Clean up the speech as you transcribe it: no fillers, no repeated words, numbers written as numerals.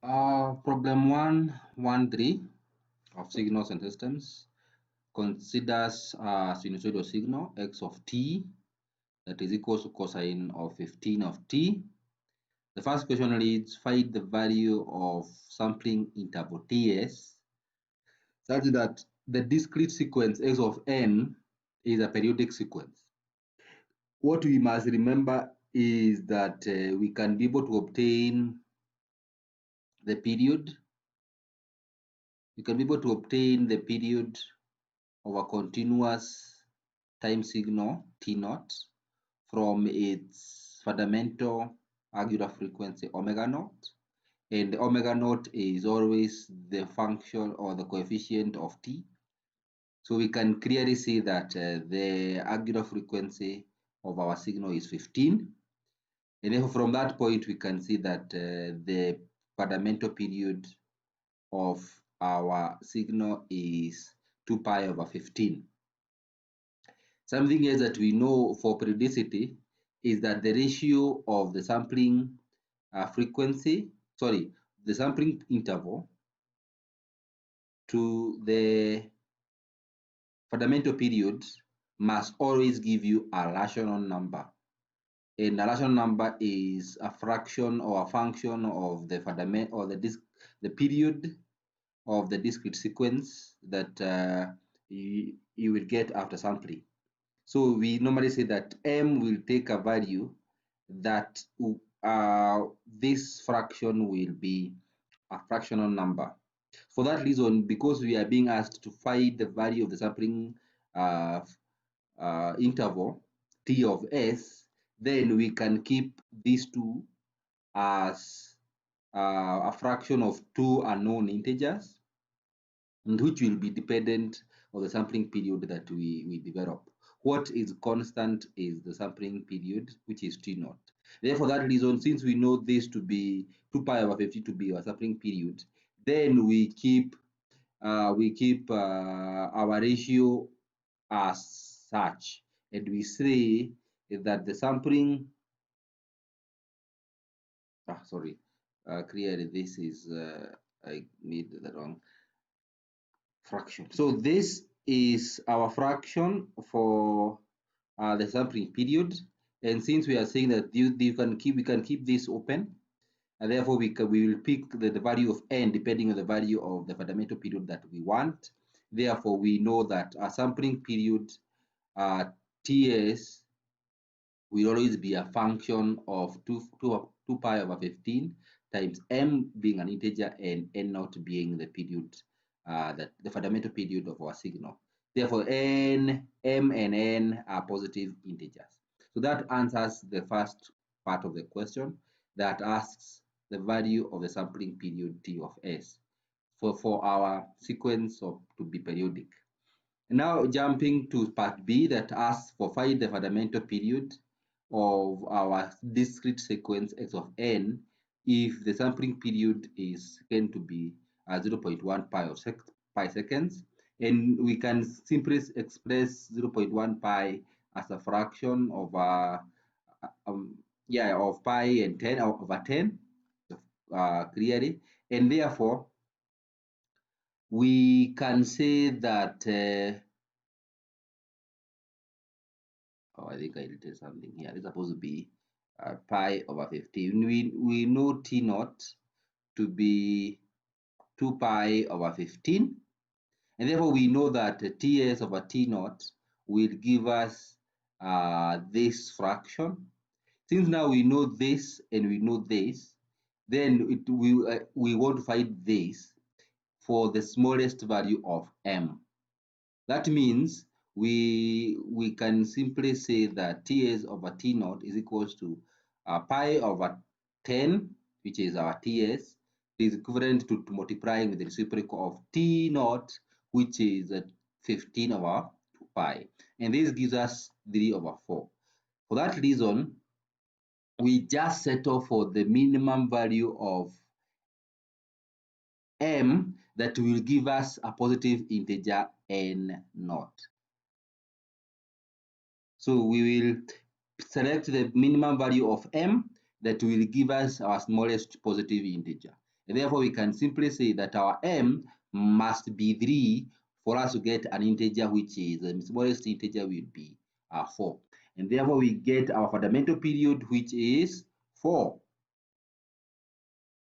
Problem 113 of signals and systems considers a sinusoidal signal x of t that is equal to cosine of 15 of t. The first question reads, find the value of sampling interval ts such that the discrete sequence x of n is a periodic sequence. What we must remember is that we can be able to obtain the period. We can be able to obtain the period of a continuous time signal T naught from its fundamental angular frequency omega naught, and omega naught is always the function or the coefficient of T. So we can clearly see that the angular frequency of our signal is 15, and therefore from that point we can see that the fundamental period of our signal is 2 pi over 15. Something else that we know for periodicity is that the ratio of the sampling the sampling interval to the fundamental period must always give you a rational number. And a rational number is a fraction or a function of the fundamental or the period of the discrete sequence that you will get after sampling. So we normally say that m will take a value that this fraction will be a fractional number. For that reason, because we are being asked to find the value of the sampling interval t of s, then we can keep these two as a fraction of two unknown integers, and which will be dependent on the sampling period that we develop. What is constant is the sampling period, which is T naught. Therefore, for that reason, since we know this to be 2 pi over 50 to be our sampling period, then we keep our ratio as such, and we say that the sampling. Clearly this is I made the wrong fraction. So this is our fraction for the sampling period, and since we are saying that we can keep this open, and therefore we will pick the value of n depending on the value of the fundamental period that we want. Therefore, we know that our sampling period ts will always be a function of 2 pi over 15 times m being an integer and n naught being the period, that the fundamental period of our signal. Therefore, m and n are positive integers. So that answers the first part of the question that asks the value of the sampling period t of s for our sequence to be periodic. Now jumping to part B that asks for find the fundamental period of our discrete sequence x of n if the sampling period is going to be 0.1 pi seconds, and we can simply express 0.1 pi as a fraction of of pi and 10 over 10 clearly, and therefore we can say that I think I did something here. It's supposed to be pi over 15. We know T naught to be 2 pi over 15. And therefore, we know that Ts over T naught will give us this fraction. Since now we know this and we know this, then we want to find this for the smallest value of m. That means we can simply say that Ts over T naught is equals to pi over 10, which is our Ts, is equivalent to multiplying with the reciprocal of T naught, which is 15 over 2 pi. And this gives us 3 over 4. For that reason, we just settle for the minimum value of m that will give us a positive integer n naught. So we will select the minimum value of m that will give us our smallest positive integer. And therefore, we can simply say that our m must be 3 for us to get an integer which is the smallest integer will be 4. And therefore, we get our fundamental period which is 4.